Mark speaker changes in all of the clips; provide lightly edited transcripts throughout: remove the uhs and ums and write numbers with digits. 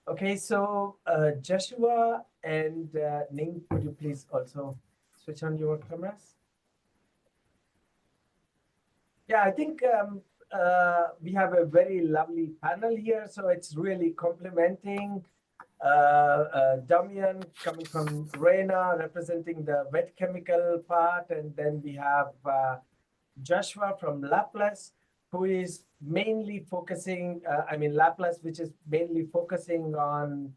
Speaker 1: Okay, so Joshua and Ning, could you please also switch on your cameras? Yeah, I think we have a very lovely panel here, so it's really complementing. Damian coming from RENA, representing the wet chemical part, and then we have Joshua from LAPLACE, who is mainly focusing, LAPLACE, which is mainly focusing on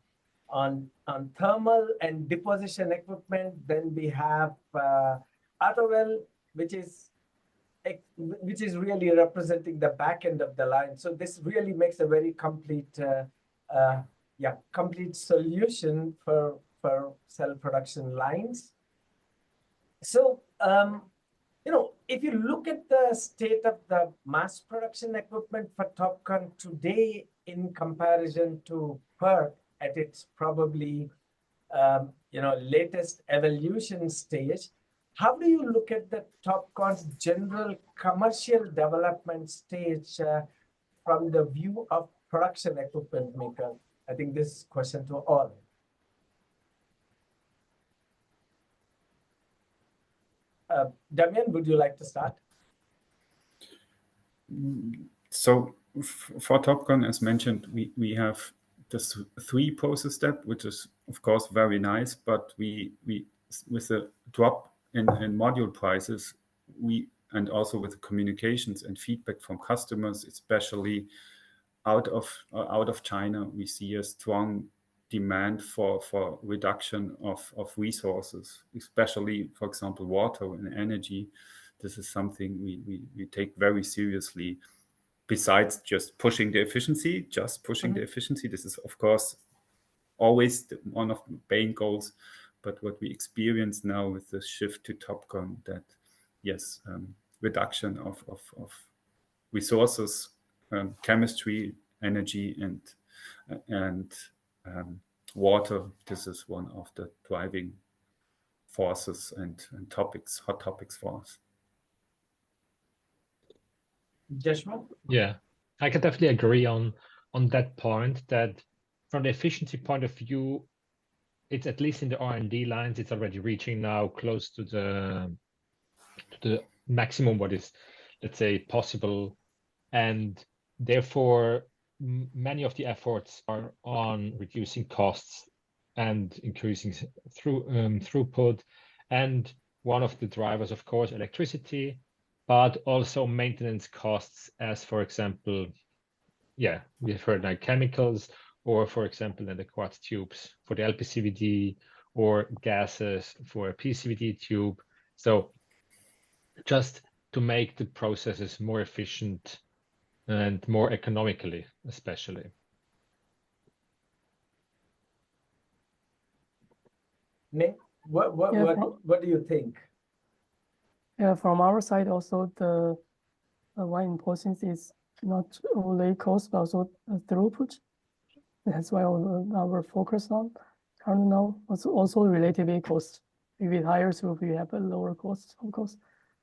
Speaker 1: thermal and deposition equipment. Then we have Autowell, which is really representing the back end of the line. So this really makes a very complete, complete solution for cell production lines. So, if you look at the state of the mass production equipment for TOPCon today in comparison to PERC at its probably, latest evolution stage, how do you look at the TOPCon's general commercial development stage from the view of production equipment maker? I think this question to all. Damian, would you like to start?
Speaker 2: So for TOPCon, as mentioned, we have this 3 process step, which is of course very nice, but we with a drop in module prices, and also with the communications and feedback from customers, especially out of China, we see a strong demand for reduction of resources, especially, for example, water and energy. This is something we take very seriously. Besides just pushing the efficiency, this is of course always one of the main goals. But what we experience now with the shift to TOPCon, that yes, reduction of resources, chemistry, energy, and water. This is one of the driving forces and hot topics for us.
Speaker 1: Joshua?
Speaker 3: Yeah, I can definitely agree on that point, that from the efficiency point of view, it's at least in the R&D lines, it's already reaching now close to the maximum what is, let's say, possible. And therefore, many of the efforts are on reducing costs and increasing throughput. And one of the drivers, of course, electricity, but also maintenance costs, as for example, we've heard like chemicals, or for example, in the quartz tubes for the LPCVD, or gases for a PECVD tube. So just to make the processes more efficient and more economically, especially.
Speaker 1: Nick, what do you think?
Speaker 4: Yeah, from our side also, the one important is not only cost, but also throughput. That's why our focus on currently now also relatively cost. If it higher throughput, we have a lower cost, of course.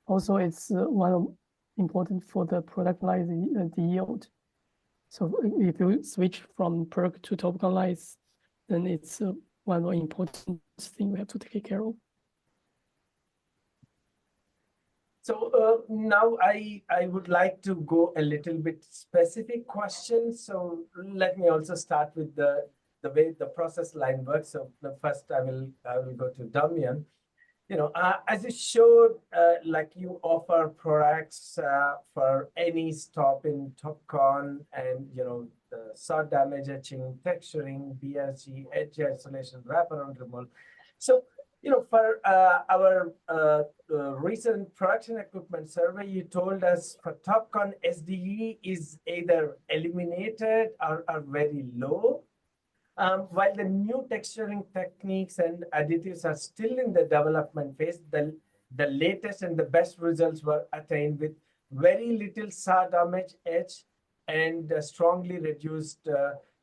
Speaker 4: Also, it's one important for the product line, the yield. So if you switch from PERC to TOPCon lines, then it's one important thing we have to take care of.
Speaker 1: So now I would like to go a little bit specific questions. So let me also start with the way the process line works. So the first I will go to Damian. As you showed, like you offer products for any stop in TOPCon, and the soft damage etching, texturing, BSG, edge isolation, wraparound removal. So for our recent production equipment survey, you told us for TOPCon, SDE is either eliminated or very low, while the new texturing techniques and additives are still in the development phase. The latest and the best results were attained with very little SAW damage etch and strongly reduced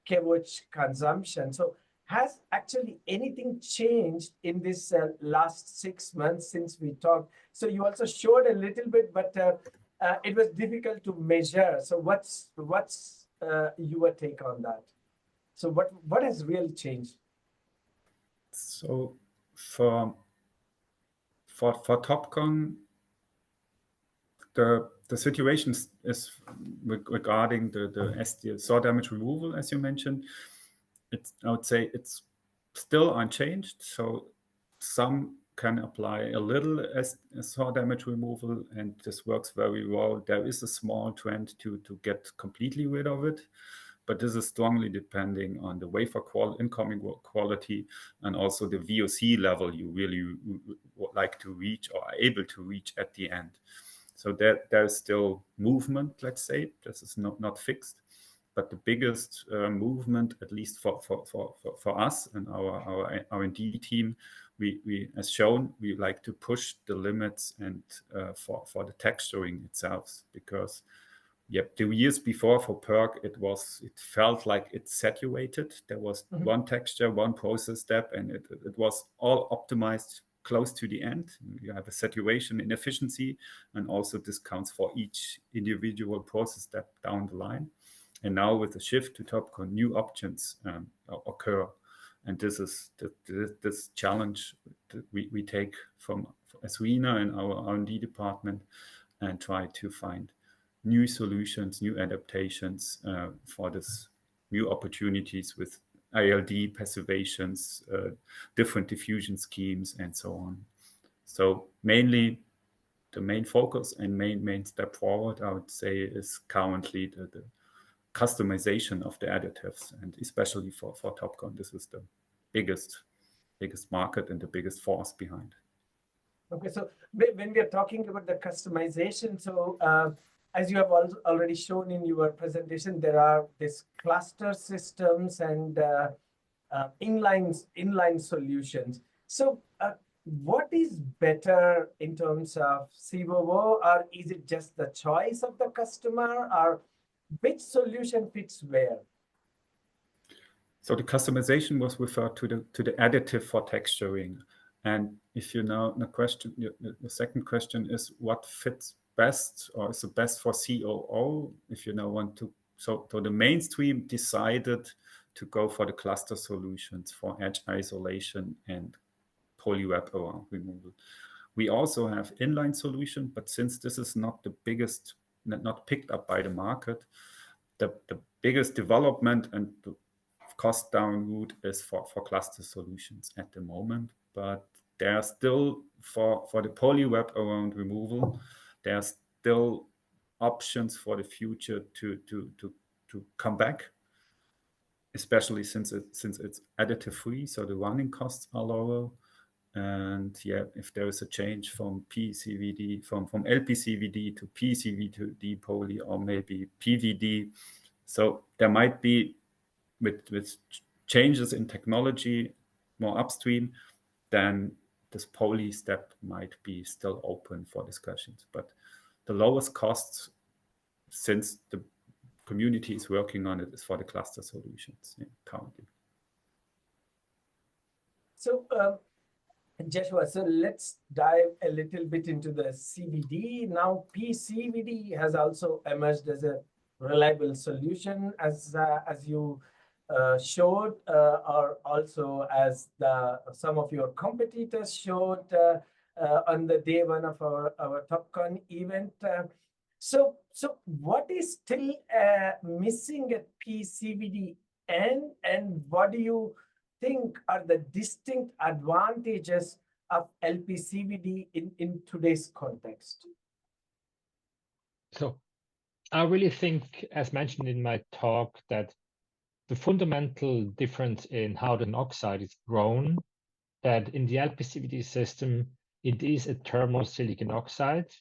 Speaker 1: KVH consumption. So has actually anything changed in this last 6 months since we talked? So you also showed a little bit, but it was difficult to measure. So what's your take on that? So what has really changed?
Speaker 2: So for TOPCon, the situation is regarding the saw damage removal, as you mentioned. I would say it's still unchanged. So some can apply a little as saw damage removal, and this works very well. There is a small trend to get completely rid of it, but this is strongly depending on the wafer incoming quality and also the VOC level you really would like to reach or are able to reach at the end. So there's still movement, let's say. This is not fixed, but the biggest movement, at least for us and our R&D team, we as shown, we like to push the limits and for the texturing itself, because the years before for PERC, it felt like it's saturated. There was one texture, one process step, and it was all optimized close to the end. You have a saturation in efficiency, and also discounts for each individual process step down the line. And now with the shift to TOPCon, new options occur, and this is this challenge that we take as RENA and our R&D department, and try to find new solutions, new adaptations for this new opportunities with ILD passivations, different diffusion schemes, and so on. So mainly the main focus and main step forward, I would say, is currently the customization of the additives, and especially for TOPCon, this is the biggest market and the biggest force behind.
Speaker 1: Okay, so when we are talking about the customization, so as you have already shown in your presentation, there are these cluster systems and inline solutions. So what is better in terms of COO, or is it just the choice of the customer, or which solution fits where?
Speaker 2: So the customization was referred to the additive for texturing. And if you know the second question is what fits best or is the best for COO, if you now want to. So the mainstream decided to go for the cluster solutions for edge isolation and polywraparound removal. We also have inline solution, but since this is not the biggest, not picked up by the market, the biggest development and the cost down route is for cluster solutions at the moment. But there are still, for the polywraparound removal, there are still options for the future to come back, especially since it's additive free, so the running costs are lower. And yeah, if there is a change from PECVD, from LPCVD to PECVD poly, or maybe PVD, so there might be with changes in technology more upstream, then this poly step might be still open for discussions. But the lowest costs, since the community is working on it, is for the cluster solutions currently.
Speaker 1: So Josua, so let's dive a little bit into the CVD. Now PECVD has also emerged as a reliable solution, as you showed, or also as some of your competitors showed on the day one of our TOPCon event. So what is still missing at PECVD, and what do you think are the distinct advantages of LPCVD in today's context?
Speaker 3: So I really think, as mentioned in my talk, that the fundamental difference in how the oxide is grown, that in the LPCVD system, it is a thermal silicon oxide,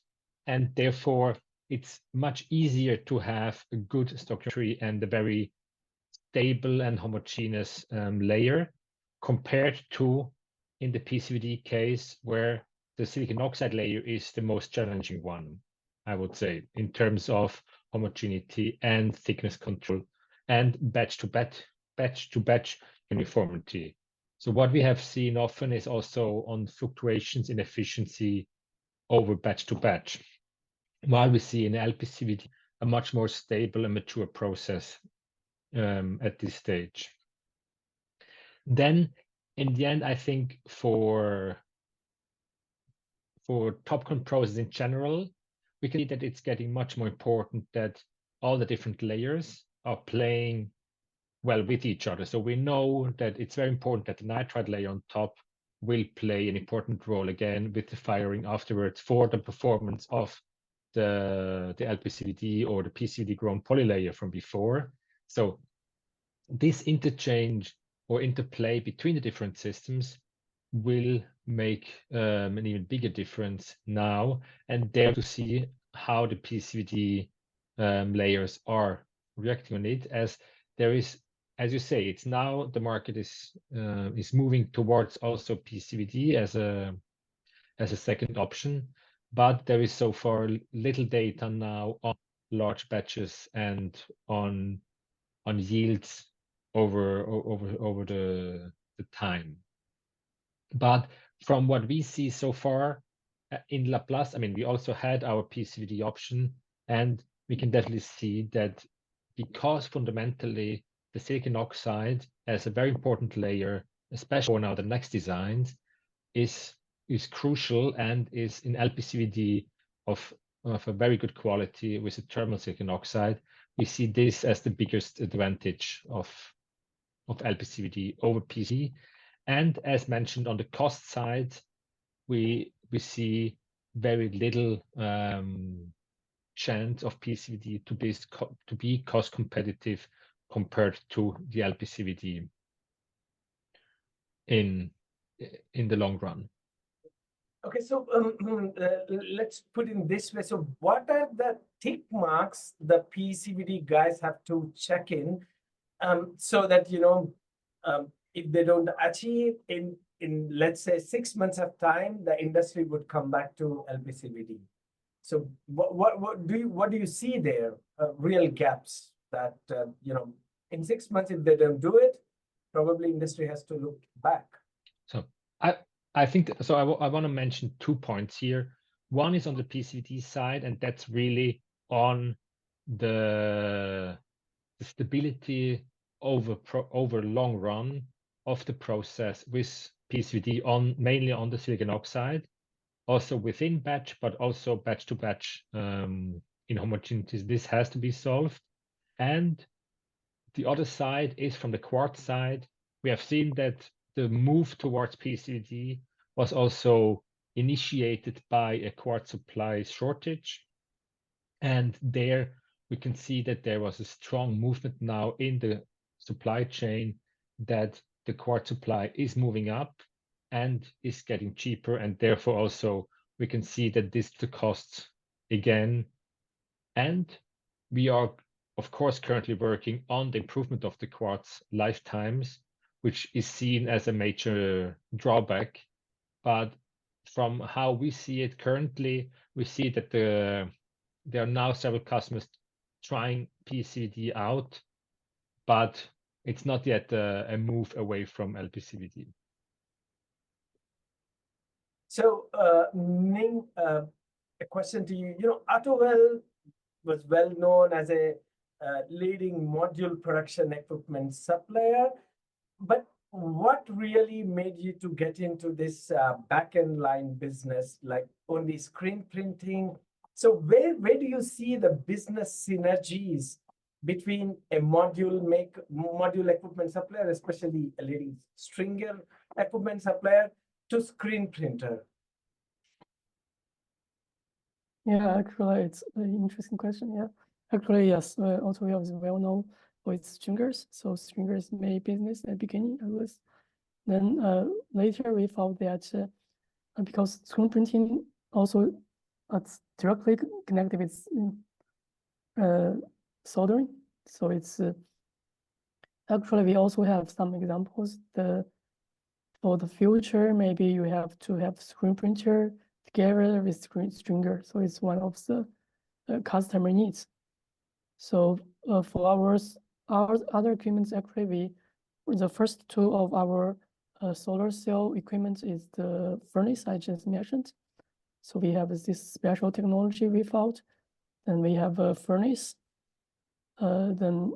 Speaker 3: and therefore it's much easier to have a good structure and a very stable and homogeneous layer compared to in the PECVD case, where the silicon oxide layer is the most challenging one, I would say, in terms of homogeneity and thickness control and batch to batch uniformity. So what we have seen often is also on fluctuations in efficiency over batch to batch, while we see in LPCVD a much more stable and mature process at this stage. Then in the end, I think for TOPCon process in general, we can see that it's getting much more important that all the different layers are playing well with each other. So we know that it's very important that the nitride layer on top will play an important role again with the firing afterwards for the performance of the LPCVD or the PCVD grown poly layer from before. So this interchange or interplay between the different systems will make an even bigger difference now, and there to see how the PCVD layers are reacting on it, as there is, as you say, it's now the market is moving towards also PCVD as a second option, but there is so far little data now on large batches and on yields over the time. But from what we see so far in LAPLACE, I mean, we also had our PCVD option, and we can definitely see that because fundamentally the silicon oxide as a very important layer, especially for now the next designs, is crucial and is in LPCVD of a very good quality with a thermal silicon oxide. We see this as the biggest advantage of LPCVD over PCVD. And as mentioned on the cost side, we see very little chance of PCVD to be cost competitive compared to the LPCVD in the long run.
Speaker 1: Okay, so let's put it in this way. So what are the tick marks the PECVD guys have to check in so that, if they don't achieve in let's say 6 months of time, the industry would come back to LPCVD. So what do you see there? Real gaps that in 6 months, if they don't do it, probably industry has to look back.
Speaker 3: So I think so. I want to mention 2 points here. One is on the PCVD side, and that's really on the stability over long run of the process with PCVD mainly on the silicon oxide, also within batch, but also batch to batch in homogeneities. This has to be solved. And the other side is from the quartz side. We have seen that the move towards PCVD was also initiated by a quartz supply shortage. And there we can see that there was a strong movement now in the supply chain, that the quartz supply is moving up and is getting cheaper. And therefore also we can see that this the costs again. And we are, of course, currently working on the improvement of the quartz lifetimes, which is seen as a major drawback. But from how we see it currently, we see that there are now several customers trying PCVD out, but it's not yet a move away from LPCVD.
Speaker 1: So, Ning, a question to you. Autowell was well known as a leading module production equipment supplier, but what really made you to get into this back-end line business, like only screen printing? So where do you see the business synergies between a module equipment supplier, especially a leading stringer equipment supplier, to screen printer?
Speaker 4: Yeah, actually, it's an interesting question. Yeah, actually, yes. Autowell is well known for its stringers. So stringers made business at the beginning, at least. Then later we found that because screen printing also directly connected with soldering. So it's actually we also have some examples. For the future, maybe you have to have screen printer together with screen stringer. So it's one of the customer needs. So for our other equipments, actually the first two of our solar cell equipment is the furnace I just mentioned. So we have this special technology we found. Then we have a furnace. Then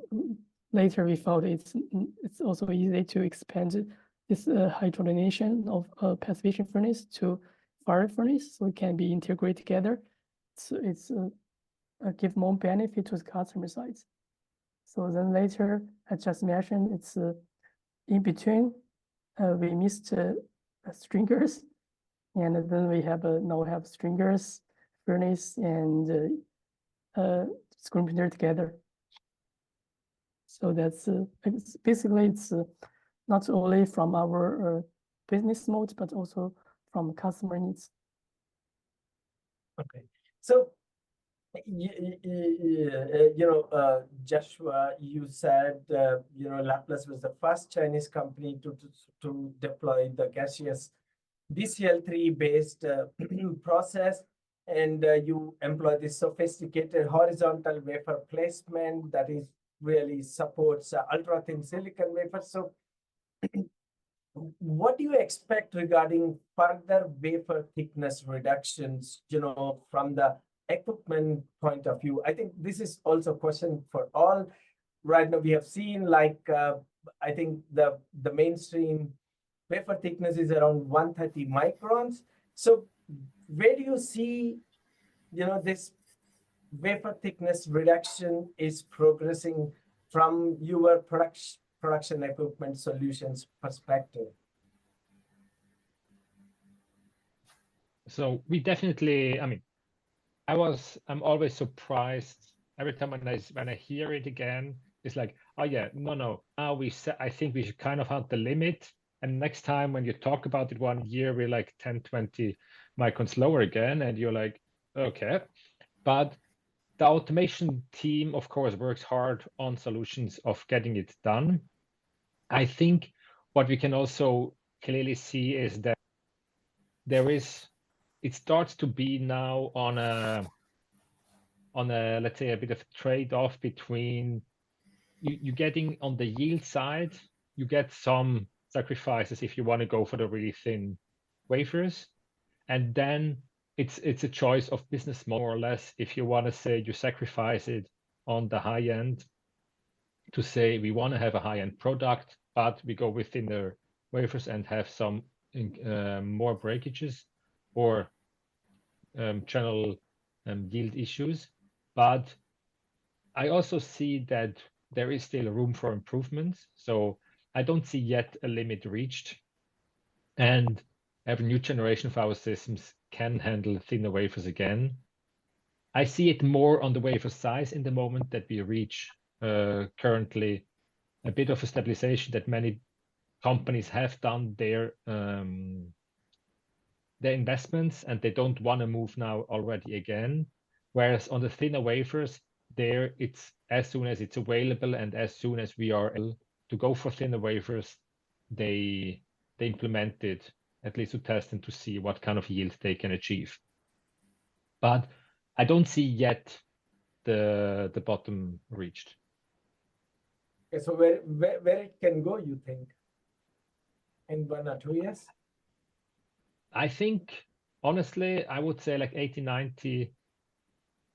Speaker 4: later we found it's also easy to expand this hydrogenation of a passivation furnace to fire furnace, so it can be integrated together. So it's give more benefit to the customer sides. So then later, I just mentioned it's in between. We missed stringers, and then we have now have stringers, furnace, and screen printer together. So that's basically it's not only from our business mode, but also from customer needs.
Speaker 1: Okay, so Joshua, you said LAPLACE was the first Chinese company to deploy the gaseous BCl3 based process, and you employ this sophisticated horizontal wafer placement that is really supports ultra thin silicon wafers. So what do you expect regarding further wafer thickness reductions, from the equipment point of view? I think this is also a question for all. Right now we have seen I think the mainstream wafer thickness is around 130 microns. So where do you see, this wafer thickness reduction is progressing from your production equipment solutions perspective?
Speaker 3: So we definitely, I mean, I'm always surprised every time when I hear it again. It's like, oh yeah, no. Now I think we should kind of have the limit. And next time when you talk about it 1 year, we're like 10, 20 microns lower again. And you're like, okay. But the automation team, of course, works hard on solutions of getting it done. I think what we can also clearly see is that it starts to be now on a let's say a bit of trade-off between you getting on the yield side, you get some sacrifices if you want to go for the really thin wafers, and then it's a choice of business more or less if you want to say you sacrifice it on the high end to say we want to have a high-end product, but we go with thinner wafers and have some more breakages or channel yield issues. But I also see that there is still room for improvement. So I don't see yet a limit reached. And every new generation of our systems can handle thinner wafers again. I see it more on the wafer size in the moment that we reach currently a bit of a stabilization that many companies have done their investments and they don't want to move now already again. Whereas on the thinner wafers, there it's as soon as it's available and as soon as we are able to go for thinner wafers, they implement it at least to test and to see what kind of yield they can achieve. But I don't see yet the bottom reached.
Speaker 1: Okay, so where it can go, you think, in 1 or 2 years?
Speaker 3: I think honestly, I would say like 80, 90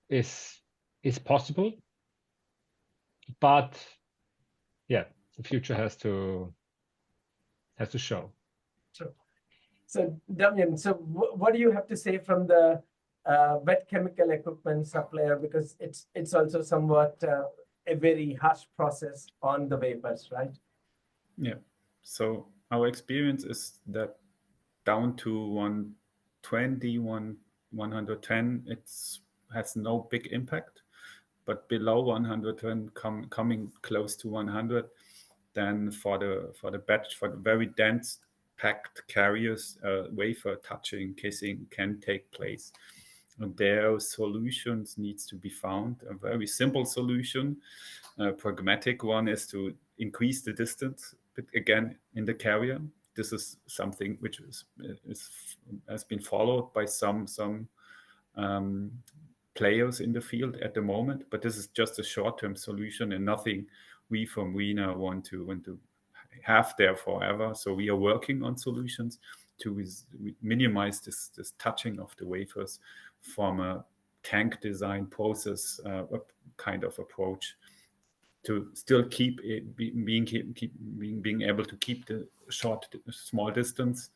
Speaker 3: is possible. But yeah, the future has to show.
Speaker 1: Sure. So Damian, so what do you have to say from the wet chemical equipment supplier, because it's also somewhat a very harsh process on the wafers, right?
Speaker 2: Yeah. So our experience is that down to 120, 110, it's has no big impact. But below 110, coming close to 100, then for the batch, for the very dense packed carriers, wafer touching, kissing can take place. And their solutions needs to be found. A very simple solution, a pragmatic one, is to increase the distance, but again in the carrier. This is something which has been followed by some players in the field at the moment, but this is just a short-term solution and nothing we from RENA want to have there forever. So we are working on solutions to minimize this touching of the wafers from a tank design process kind of approach. to still keep it being able to keep the small distance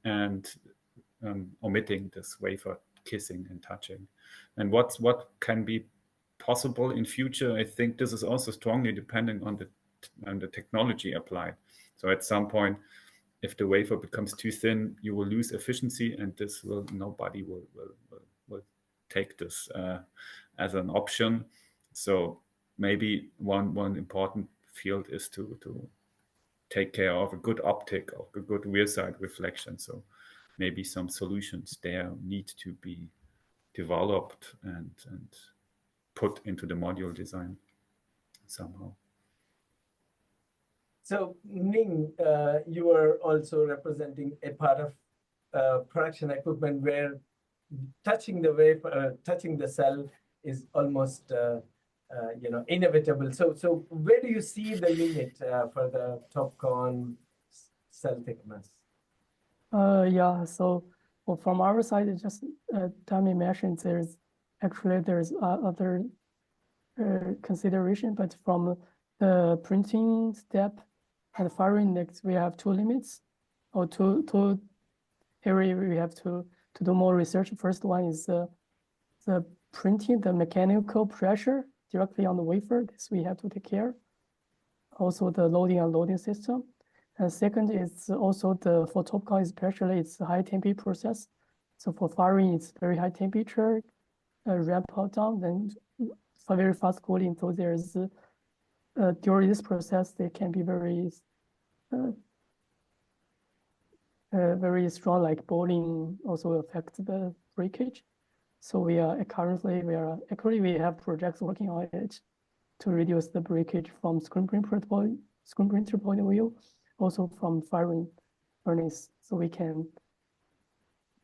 Speaker 2: and omitting this wafer kissing and touching. And what can be possible in future, I think this is also strongly depending on the technology applied. So at some point, if the wafer becomes too thin, you will lose efficiency, and this will nobody will take this as an option. So maybe one important field is to take care of a good optic, of a good rear side reflection. So maybe some solutions there need to be developed and put into the module design somehow.
Speaker 1: So Ning, you are also representing a part of production equipment where touching the wafer, touching the cell is almost inevitable. So where do you see the limit for the TOPCon cell thickness?
Speaker 4: Yeah, so well, from our side, it's just Damian mentioned there's other consideration, but from the printing step and firing next, we have two limits or two area we have to do more research. First one is the printing, the mechanical pressure directly on the wafer. This we have to take care. Also the loading and unloading system. And second is also for TOPCon especially, it's a high temperature process. So for firing, it's very high temperature, ramp out down, then for very fast cooling. So there's during this process, they can be very strong, like bowling also affect the breakage. So we have projects working on it to reduce the breakage from screen printer point of view, also from firing furnace. So we can,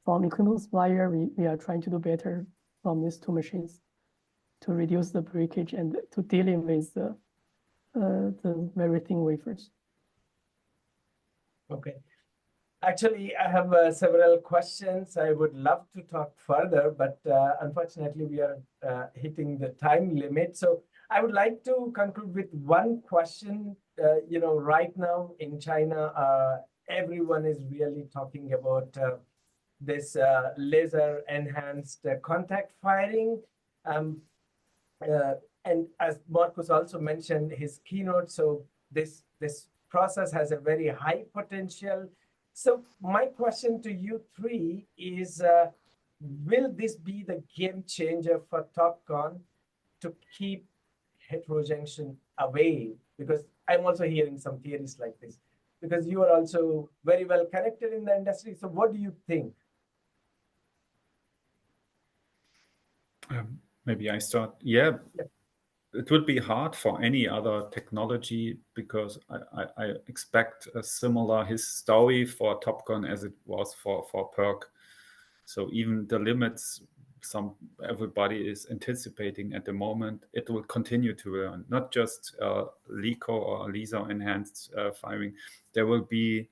Speaker 4: from equipment supplier, we are trying to do better from these two machines to reduce the breakage and to dealing with the very thin wafers.
Speaker 1: Okay. Actually, I have several questions. I would love to talk further, but unfortunately, we are hitting the time limit. So I would like to conclude with one question. Right now in China, everyone is really talking about this laser-enhanced contact firing. And as Marcus also mentioned his keynote, so this process has a very high potential. So my question to you three is, will this be the game changer for TOPCon to keep heterojunction away? Because I'm also hearing some theories like this, because you are also very well connected in the industry. So what do you think?
Speaker 2: Maybe I start. Yeah. It would be hard for any other technology because I expect a similar story for TOPCon as it was for PERC. So even the limits everybody is anticipating at the moment, it will continue to run, not just LICO or laser enhanced firing. There will be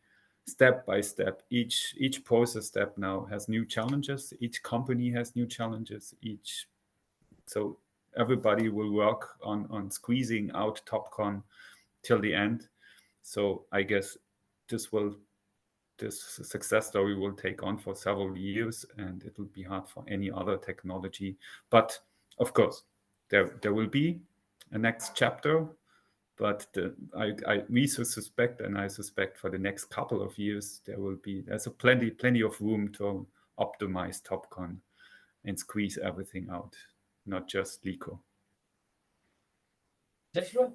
Speaker 2: step by step. Each process step now has new challenges. Each company has new challenges. So everybody will work on squeezing out TOPCon till the end. So I guess this success story will take on for several years, and it will be hard for any other technology. But of course, there will be a next chapter. But we suspect, and I suspect for the next couple of years, there's plenty of room to optimize TOPCon and squeeze everything out, not just LICO.
Speaker 1: Josua?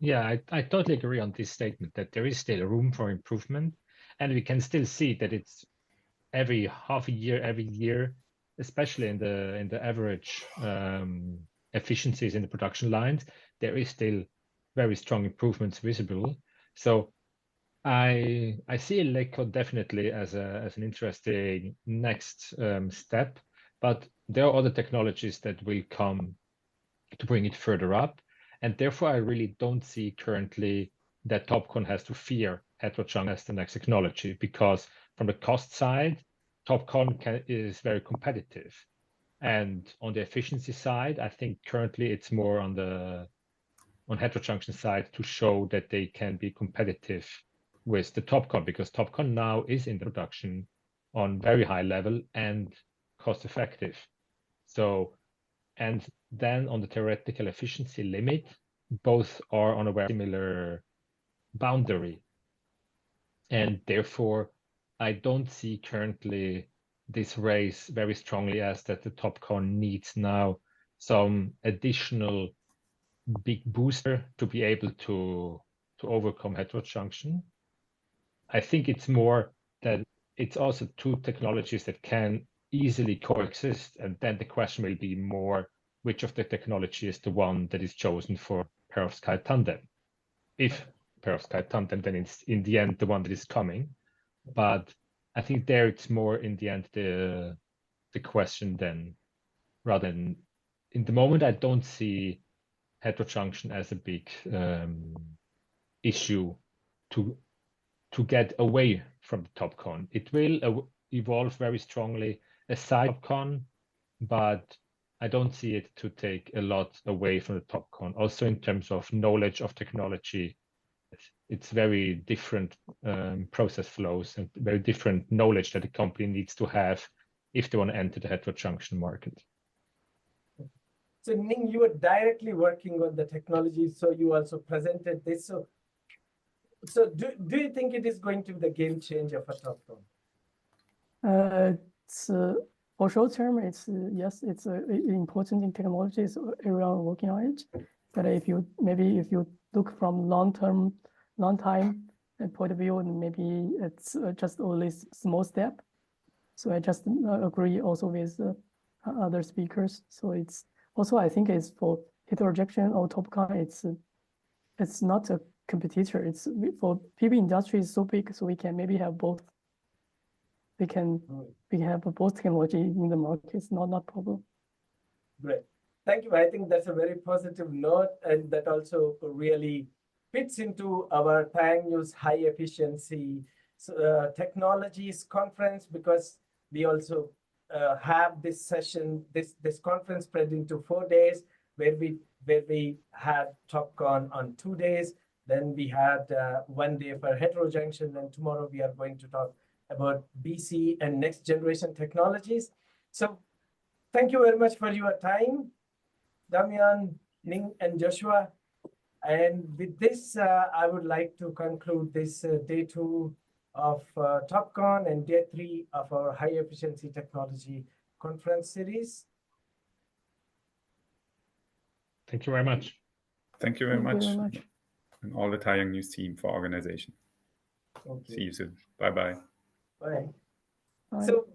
Speaker 3: Yeah, I totally agree on this statement that there is still room for improvement, and we can still see that it's every half a year, every year, especially in the average efficiencies in the production lines, there is still very strong improvements visible. So I see LICO definitely as an interesting next step, but there are other technologies that will come to bring it further up. And therefore, I really don't see currently that TOPCon has to fear heterojunction as the next technology, because from the cost side, TOPCon is very competitive. And on the efficiency side, I think currently it's more on the heterojunction side to show that they can be competitive with the TOPCon, because TOPCon now is in production on very high level and cost effective. So, and then on the theoretical efficiency limit, both are on a very similar boundary. And therefore, I don't see currently this race very strongly as that the TOPCon needs now some additional big booster to be able to overcome heterojunction. I think it's more that it's also two technologies that can easily coexist, and then the question will be more which of the technology is the one that is chosen for perovskite tandem. If perovskite tandem, then it's in the end the one that is coming. But I think there it's more in the end the question then, rather than in the moment I don't see heterojunction as a big issue to get away from the TOPCon. It will evolve very strongly aside TOPCon, but I don't see it to take a lot away from the TOPCon. Also in terms of knowledge of technology, it's very different process flows and very different knowledge that a company needs to have if they want to enter the heterojunction market.
Speaker 1: So Ning, you were directly working on the technology, so you also presented this. So do you think it is going to be the game changer for TOPCon?
Speaker 4: It's for short term, it's yes, it's important in technologies. Everyone working on it. But if you look from long time point of view, maybe it's just only small step. So I just agree also with other speakers. So it's also, I think it's for heterojection or TOPCon, it's not a competitor. It's for PV industry is so big, so we can maybe have both. We have both technology in the market. It's not a problem.
Speaker 1: Great. Thank you. I think that's a very positive note, and that also really fits into our TaiyangNews high efficiency technologies conference, because we also have this session, this conference spread into 4 days, where we had TOPCon on 2 days. Then we had 1 day for heterojunction, and tomorrow we are going to talk about BC and next generation technologies. So thank you very much for your time, Damian, Ning, and Josua. And with this, I would like to conclude this day 2 of TOPCon and day 3 of our high efficiency technology conference series.
Speaker 3: Thank you very much.
Speaker 2: Thank you very much. And all the TaiyangNews team for organization.
Speaker 1: Okay.
Speaker 2: See you soon. Bye-bye.
Speaker 1: Bye.
Speaker 4: Bye.
Speaker 1: So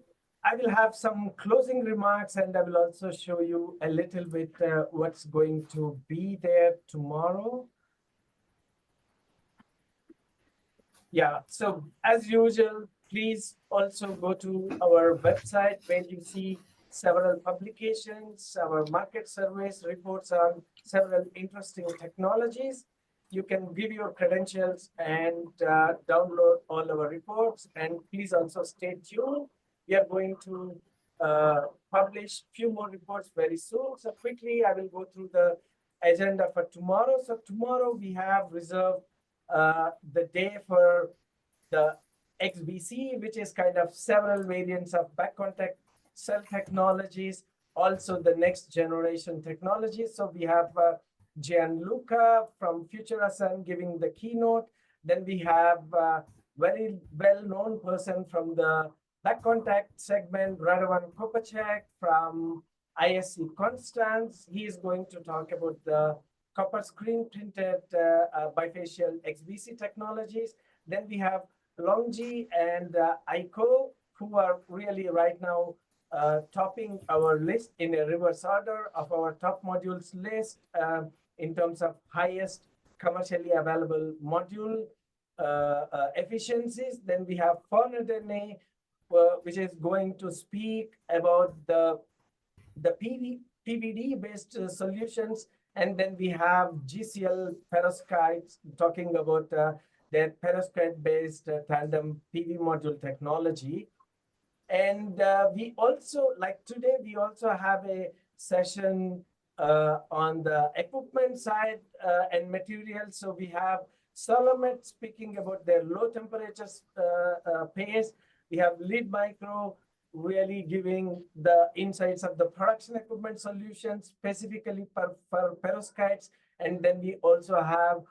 Speaker 1: I will have some closing remarks, and I will also show you a little bit what's going to be there tomorrow. Yeah, so as usual, please also go to our website where you see several publications, our market surveys, reports on several interesting technologies. You can give your credentials and download all our reports. And please also stay tuned. We are going to publish a few more reports very soon. So quickly, I will go through the agenda for tomorrow. So tomorrow we have reserved the day for the XBC, which is kind of several variants of back contact cell technologies, also the next generation technologies. So we have Gianluca from FutureSN giving the keynote. Then we have a very well-known person from the back contact segment, Radovan Kopacek from ISC Constance. He is going to talk about the copper screen printed bifacial XBC technologies. Then we have Longji and Aiko, who are really right now topping our list in a reverse order of our top modules list in terms of highest commercially available module efficiencies. Then we have Fornadene, which is going to speak about the PVD-based solutions. And then we have GCL Perovskites talking about their perovskite-based tandem PV module technology. And we also, like today, we also have a session on the equipment side and materials. So we have Solomet speaking about their low temperatures pace. We have Lead Micro really giving the insights of the production equipment solutions, specifically for perovskites. And then we also have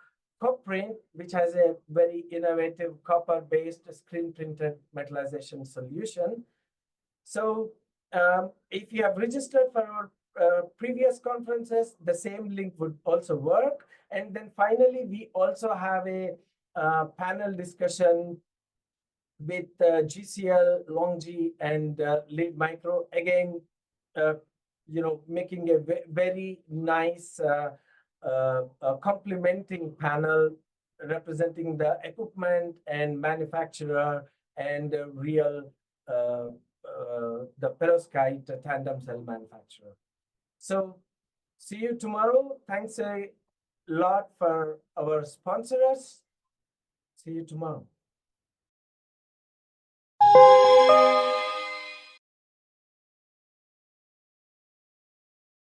Speaker 1: Coprint, which has a very innovative copper-based screen printed metallization solution. So if you have registered for our previous conferences, the same link would also work. And then finally, we also have a panel discussion with GCL, LongG, and Lead Micro. Again, making a very nice complementing panel representing the equipment and manufacturer and real the perovskite tandem cell manufacturer. So see you tomorrow. Thanks a lot for our sponsors. See you tomorrow.